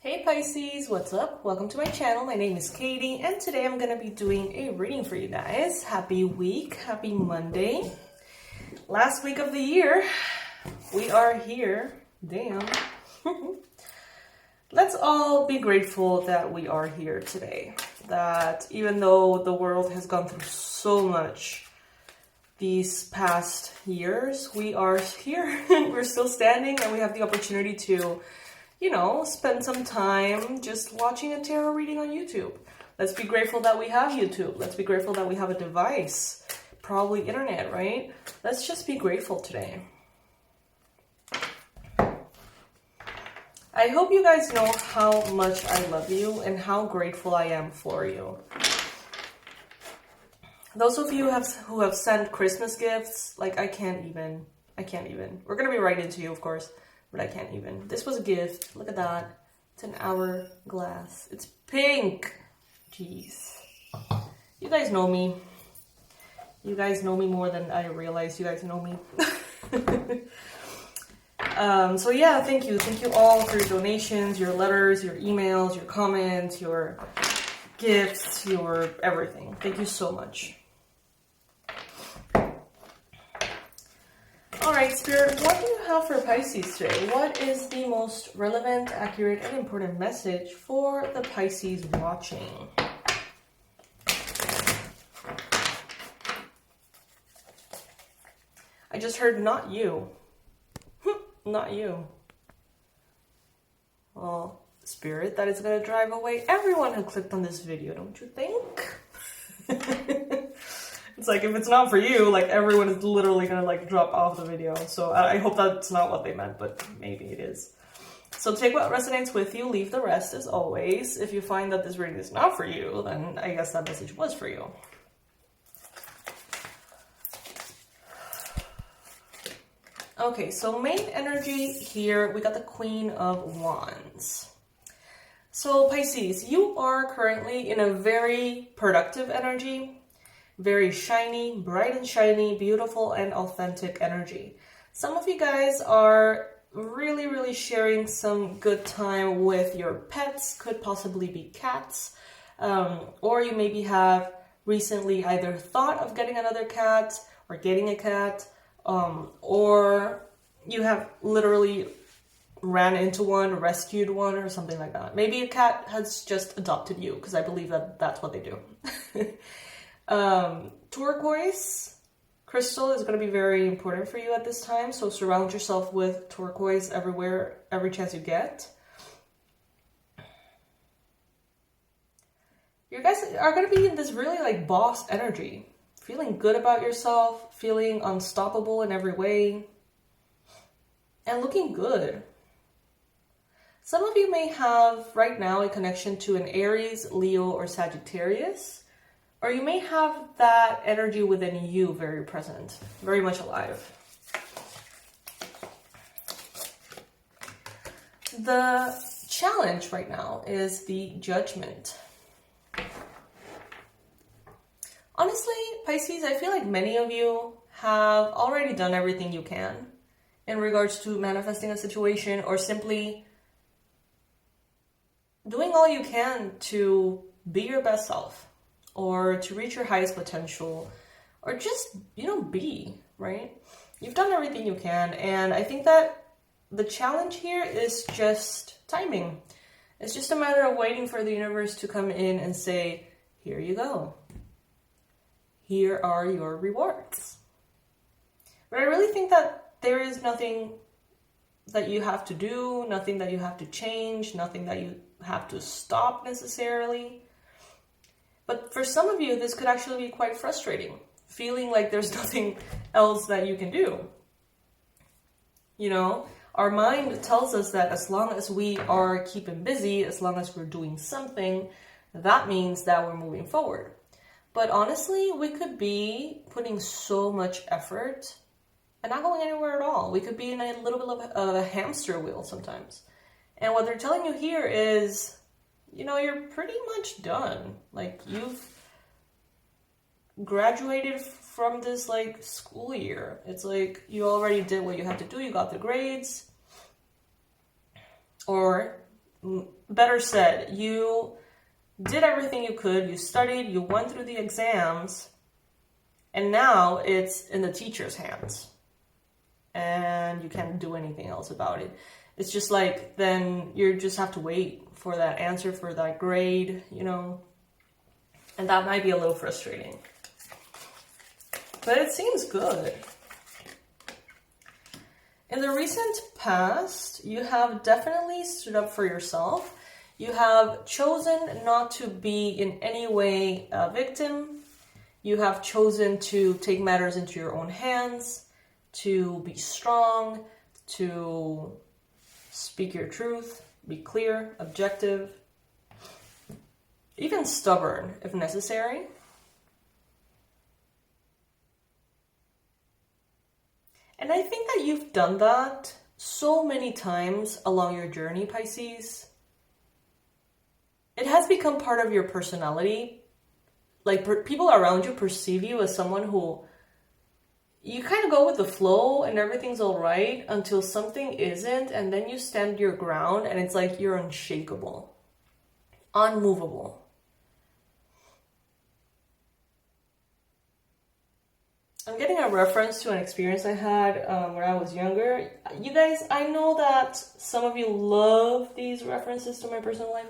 Hey Pisces, what's up? Welcome to my channel. My name is Katie and today I'm going to be doing a reading for you guys. Happy week, happy Monday. Last week of the year. We are here. Damn. Let's all be grateful that we are here today. That even though the world has gone through so much these past years, we are here. We're still standing and we have the opportunity to spend some time just watching a tarot reading on YouTube. Let's be grateful that we have YouTube. Let's be grateful that we have a device, probably internet, right? Let's just be grateful today. I hope you guys know how much I love you and how grateful I am for you. Those of you who have sent Christmas gifts, like I can't even. We're gonna be right into you, of course. But I can't even. This was a gift. Look at that. It's an hourglass. It's pink. Jeez. You guys know me. You guys know me more than I realize you guys know me. So yeah, thank you. Thank you all for your donations, your letters, your emails, your comments, your gifts, your everything. Thank you so much. Alright, Spirit, what do you have for Pisces today? What is the most relevant, accurate, and important message for the Pisces watching? I just heard not you. Not you. Well, Spirit, that is going to drive away everyone who clicked on this video, don't you think? It's like, if it's not for you, like, everyone is literally gonna, like, drop off the video. So I hope that's not what they meant, but maybe it is. So take what resonates with you, leave the rest as always. If you find that this reading is not for you, then I guess that message was for you. Okay, so main energy here, we got the Queen of Wands. So Pisces, you are currently in a very productive energy. Very shiny, bright and shiny, beautiful and authentic energy. Some of you guys are really sharing some good time with your pets, could possibly be cats, or you maybe have recently either thought of getting another cat or getting a cat, or you have literally ran into one, rescued one, or something like that. Maybe a cat has just adopted you, because I believe that that's what they do. Turquoise crystal is going to be very important for you at this time, so surround yourself with turquoise everywhere, every chance you get. You guys are going to be in this really like boss energy, feeling good about yourself, feeling unstoppable in every way, and looking good. Some of you may have right now a connection to an Aries, Leo, or Sagittarius. Or you may have that energy within you very present, very much alive. The challenge right now is the Judgment. Honestly, Pisces, I feel like many of you have already done everything you can in regards to manifesting a situation or simply doing all you can to be your best self. Or to reach your highest potential, or just, be, right? You've done everything you can, and I think that the challenge here is just timing. It's just a matter of waiting for the universe to come in and say, here you go. Here are your rewards. But I really think that there is nothing that you have to do, nothing that you have to change, nothing that you have to stop necessarily. But for some of you, this could actually be quite frustrating, feeling like there's nothing else that you can do. Our mind tells us that as long as we are keeping busy, as long as we're doing something, that means that we're moving forward. But honestly, we could be putting so much effort and not going anywhere at all. We could be in a little bit of a hamster wheel sometimes. And what they're telling you here is, you're pretty much done. Like, you've graduated from this, like, school year. It's like, you already did what you had to do. You got the grades. Or better said, you did everything you could, you studied, you went through the exams, and now it's in the teacher's hands. And you can't do anything else about it. It's just like, then you just have to wait for that answer, for that grade, you know. And that might be a little frustrating. But it seems good. In the recent past, you have definitely stood up for yourself. You have chosen not to be in any way a victim. You have chosen to take matters into your own hands, to be strong, to speak your truth, be clear, objective, even stubborn if necessary. And I think that you've done that so many times along your journey, Pisces. It has become part of your personality. Like, people around you perceive you as someone who you kind of go with the flow and everything's all right until something isn't, and then you stand your ground and it's like you're unshakable, unmovable. I'm getting a reference to an experience I had when I was younger. You guys, I know that some of you love these references to my personal life.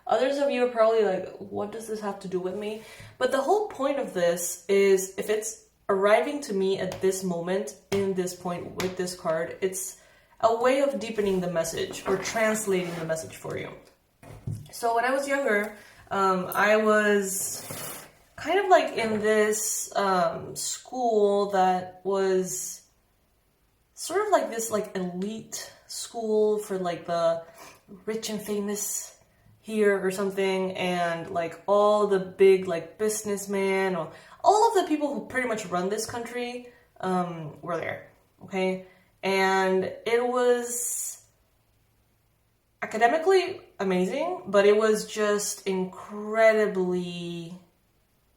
Others of you are probably like, what does this have to do with me? But the whole point of this is, if it's arriving to me at this moment, in this point, with this card, it's a way of deepening the message or translating the message for you. So when I was younger, I was kind of like in this school that was sort of like this like elite school for like the rich and famous here or something, and like all the big like businessmen or all of the people who pretty much run this country were there, okay? And it was academically amazing, but it was just incredibly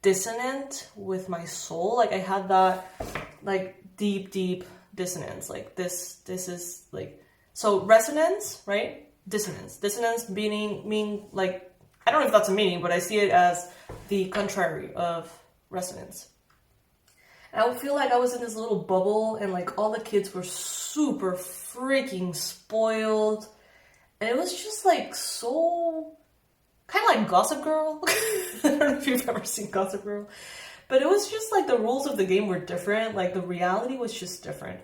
dissonant with my soul. Like, I had that like deep dissonance. Like this is like, so resonance, right? Dissonance meaning like, I don't know if that's a meaning, but I see it as the contrary of resonance. And I would feel like I was in this little bubble, and like all the kids were super freaking spoiled, and it was just like so kind of like Gossip Girl. I don't know if you've ever seen Gossip Girl, but it was just like the rules of the game were different. Like the reality was just different.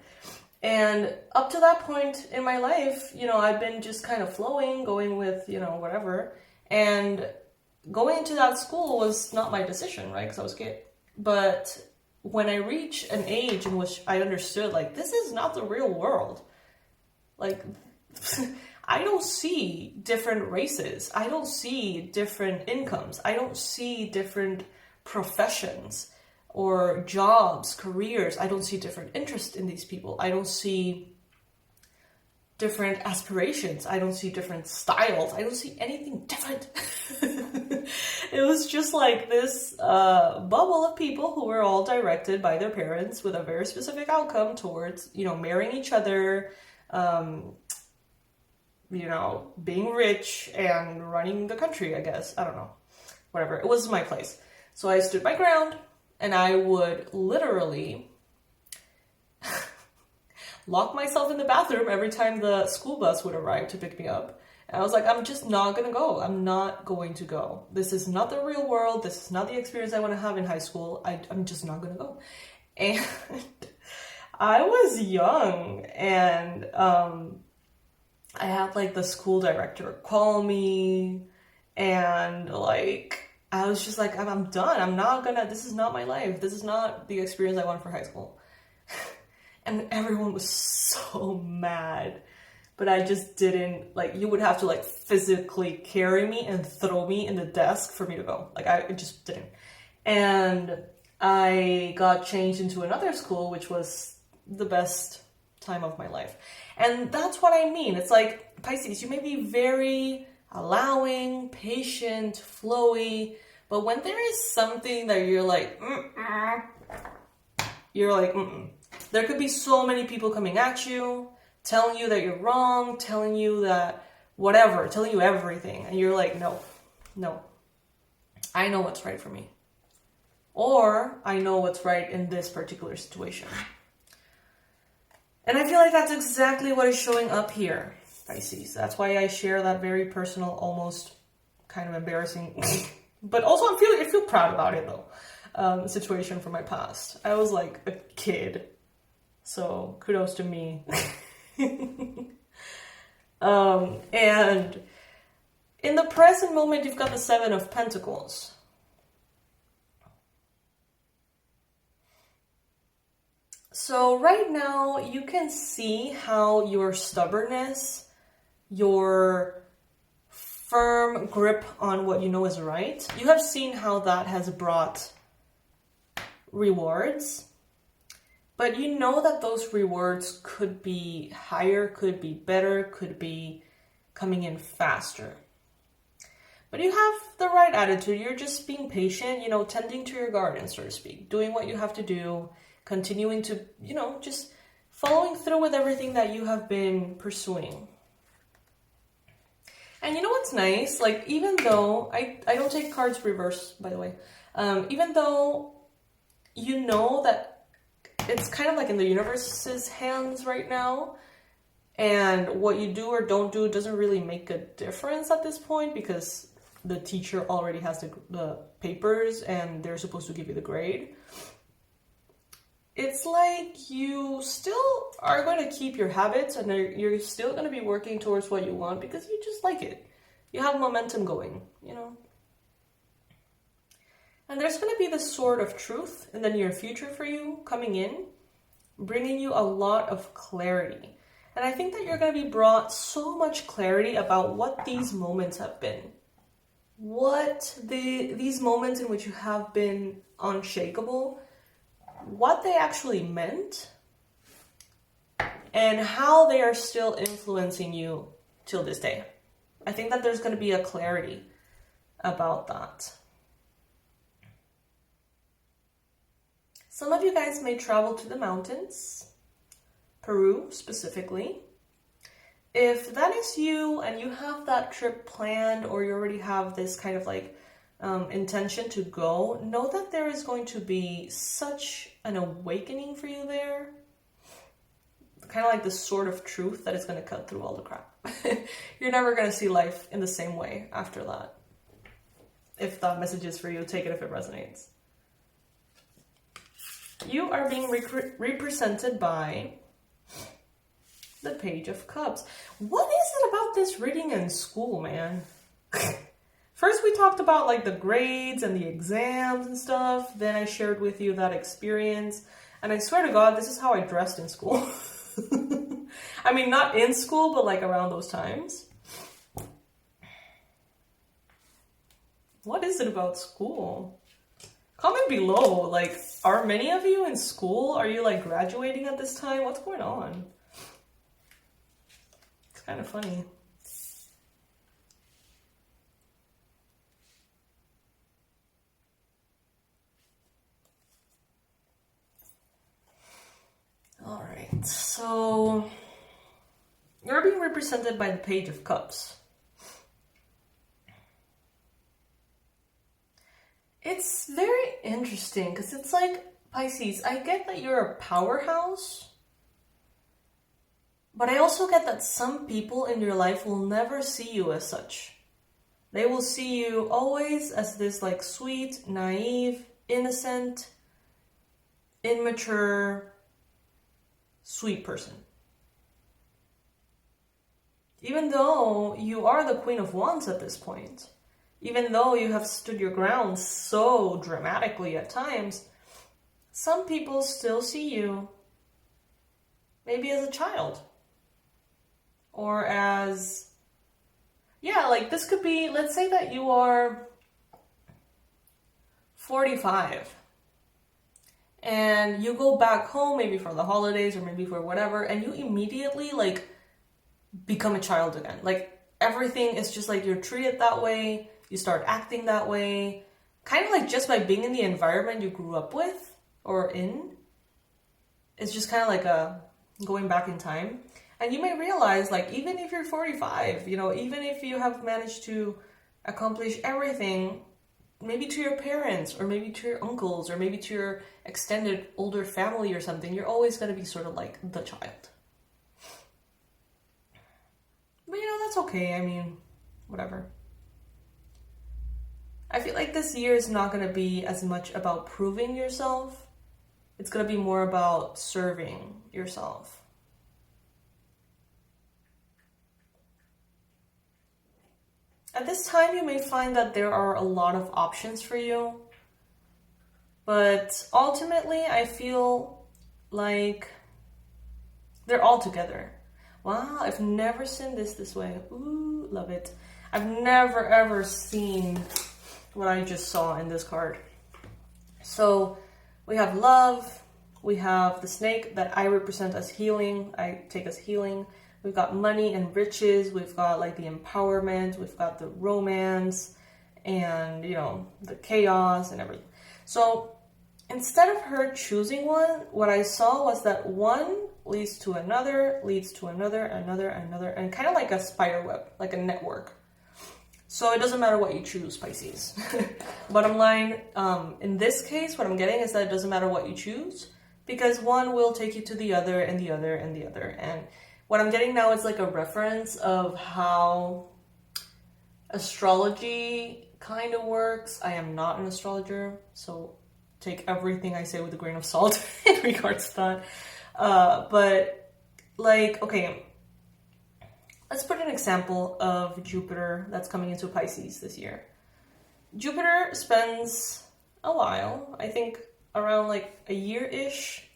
And up to that point in my life, you know, I've been just kind of flowing, going with, you know, whatever. And going into that school was not my decision, right? Because I was a kid. But when I reached an age in which I understood, like, this is not the real world. Like, I don't see different races. I don't see different incomes. I don't see different professions or jobs, careers. I don't see different interest in these people. I don't see different aspirations. I don't see different styles. I don't see anything different. It was just like this bubble of people who were all directed by their parents with a very specific outcome towards, you know, marrying each other, you know, being rich and running the country, I guess. I don't know. Whatever. It was my place. So I stood my ground, and I would literally lock myself in the bathroom every time the school bus would arrive to pick me up. And I was like, I'm just not going to go. I'm not going to go. This is not the real world. This is not the experience I want to have in high school. I'm just not going to go. And I was young, and I had like the school director call me, and like, I was just like, I'm done. I'm not gonna, this is not my life. This is not the experience I want for high school. And everyone was so mad, but I just didn't, like, you would have to like physically carry me and throw me in the desk for me to go. Like, I just didn't. And I got changed into another school, which was the best time of my life. And that's what I mean. It's like, Pisces, you may be very allowing, patient, flowy, but when there is something that you're like, you're like, there could be so many people coming at you, telling you that you're wrong, telling you that whatever, telling you everything. And you're like, no, I know what's right for me. Or I know what's right in this particular situation. And I feel like that's exactly what is showing up here, Pisces. That's why I share that very personal, almost kind of embarrassing, but also I feel proud about it though, situation from my past. I was like a kid, so kudos to me. And in the present moment, you've got the Seven of Pentacles. So right now, you can see how your stubbornness, your firm grip on what you know is right, you have seen how that has brought rewards. But you know that those rewards could be higher, could be better, could be coming in faster. But you have the right attitude. You're just being patient, tending to your garden, so to speak, doing what you have to do, continuing to, just following through with everything that you have been pursuing. And you know what's nice? Like, even though, I don't take cards reverse, by the way, even though you know that it's kind of like in the universe's hands right now, and what you do or don't do doesn't really make a difference at this point because the teacher already has the papers and they're supposed to give you the grade. It's like you still are going to keep your habits and you're still going to be working towards what you want because you just like it. You have momentum going, And there's going to be this Sword of Truth in the near future for you coming in, bringing you a lot of clarity. And I think that you're going to be brought so much clarity about what these moments have been. These moments in which you have been unshakable, what they actually meant, and how they are still influencing you till this day. I think that there's going to be a clarity about that. Some of you guys may travel to the mountains, Peru specifically. If that is you and you have that trip planned or you already have this kind of like intention to go, know that there is going to be such an awakening for you there. Kind of like the Sword of Truth that is going to cut through all the crap. You're never going to see life in the same way after that. If that message is for you, take it if it resonates. You are being represented by the Page of Cups. What is it about this reading in school, man? First we talked about like the grades and the exams and stuff. Then I shared with you that experience. And I swear to God, this is how I dressed in school. I mean, not in school, but like around those times. What is it about school? Comment below, like, are many of you in school? Are you like graduating at this time? What's going on? It's kind of funny. All right, so you're being represented by the Page of Cups. It's very interesting because it's like, Pisces, I get that you're a powerhouse, but I also get that some people in your life will never see you as such. They will see you always as this like sweet, naive, innocent, immature, sweet person. Even though you are the Queen of Wands at this point, even though you have stood your ground so dramatically at times, some people still see you maybe as a child. Or as, yeah, like this could be, let's say that you are 45 and you go back home maybe for the holidays or maybe for whatever, and you immediately like become a child again. Like everything is just like you're treated that way. You start acting that way, kind of like just by being in the environment you grew up with or in. It's just kind of like a going back in time. And you may realize, like, even if you're 45, you know, even if you have managed to accomplish everything, maybe to your parents, or maybe to your uncles, or maybe to your extended older family or something, you're always going to be sort of like the child. But, you know, that's okay. I mean, whatever. I feel like this year is not going to be as much about proving yourself. It's going to be more about serving yourself. At this time, you may find that there are a lot of options for you. But ultimately, I feel like they're all together. Wow, I've never seen this way. Ooh, love it. I've never ever seen what I just saw in this card. So we have love, we have the snake that I represent as healing, I take as healing. We've got money and riches, we've got like the empowerment, we've got the romance, and you know, the chaos and everything. So instead of her choosing one, what I saw was that one leads to another, another, and kind of like a spider web, like a network. So it doesn't matter what you choose, Pisces. Bottom line, in this case, what I'm getting is that it doesn't matter what you choose, because one will take you to the other, and the other, and the other. And what I'm getting now is like a reference of how astrology kind of works. I am not an astrologer, so take everything I say with a grain of salt in regards to that. But like, okay, let's put an example of Jupiter that's coming into Pisces this year. Jupiter spends a while, I think around like a year-ish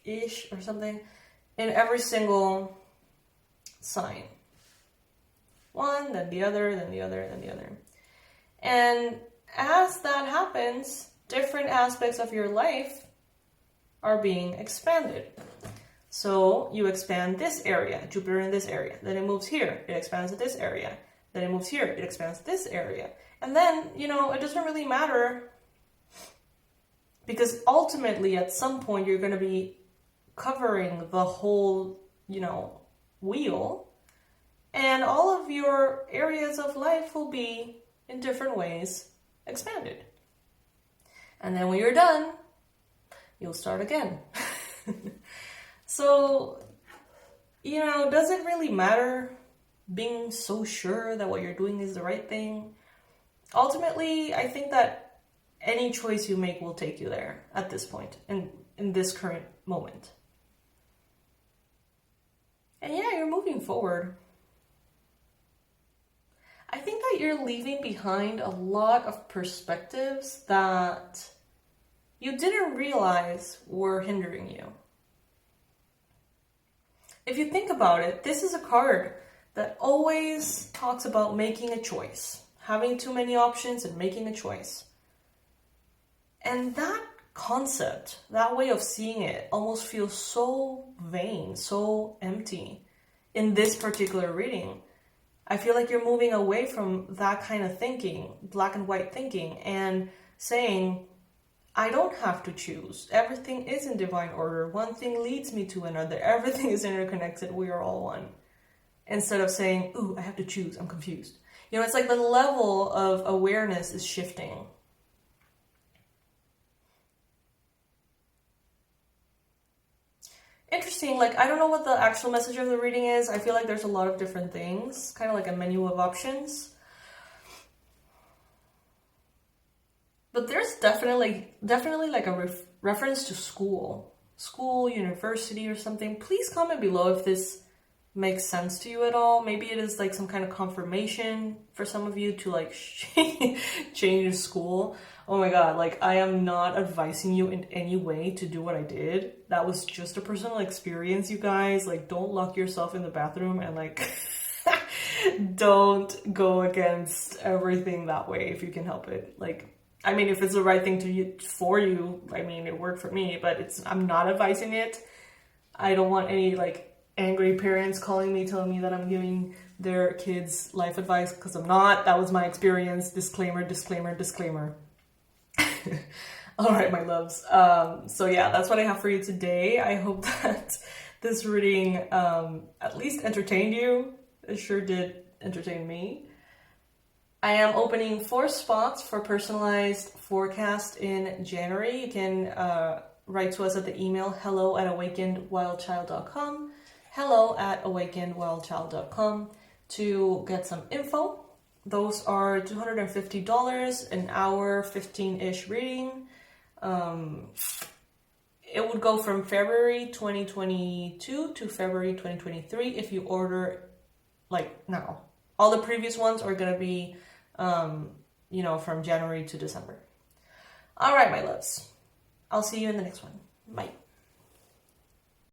or something, in every single sign. One, then the other, then the other, then the other. And as that happens, different aspects of your life are being expanded. So you expand this area, Jupiter in this area, then it moves here, it expands to this area, then it moves here, it expands to this area. And then, you know, it doesn't really matter, because ultimately at some point you're going to be covering the whole, you know, wheel, and all of your areas of life will be in different ways expanded. And then when you're done, you'll start again. So, you know, does it really matter being so sure that what you're doing is the right thing? Ultimately, I think that any choice you make will take you there at this point, in this current moment. And yeah, you're moving forward. I think that you're leaving behind a lot of perspectives that you didn't realize were hindering you. If you think about it, this is a card that always talks about making a choice, having too many options and making a choice. And that concept, that way of seeing it, almost feels so vain, so empty in this particular reading. I feel like you're moving away from that kind of thinking, black and white thinking, and saying, I don't have to choose. Everything is in divine order. One thing leads me to another. Everything is interconnected. We are all one. Instead of saying, ooh, I have to choose. I'm confused. You know, it's like the level of awareness is shifting. Interesting. Like, I don't know what the actual message of the reading is. I feel like there's a lot of different things. Kind of like a menu of options. But there's definitely like a reference to school, university or something. Please comment below if this makes sense to you at all. Maybe it is like some kind of confirmation for some of you to like change school. Oh my God, like I am not advising you in any way to do what I did. That was just a personal experience, you guys. Like, don't lock yourself in the bathroom and like don't go against everything that way if you can help it. Like, I mean, if it's the right thing for you, I mean, it worked for me, but I'm not advising it. I don't want any like angry parents calling me, telling me that I'm giving their kids life advice, because I'm not. That was my experience. Disclaimer, disclaimer, disclaimer. All right, my loves. So yeah, that's what I have for you today. I hope that this reading at least entertained you. It sure did entertain me. I am opening 4 spots for personalized forecast in January. You can write to us at the email hello@awakenedwildchild.com, hello@awakenedwildchild.com to get some info. Those are $250 an hour, 15-ish reading. It would go from February 2022 to February 2023 if you order like now. All the previous ones are going to be, from January to December. All right, my loves. I'll see you in the next one. Bye.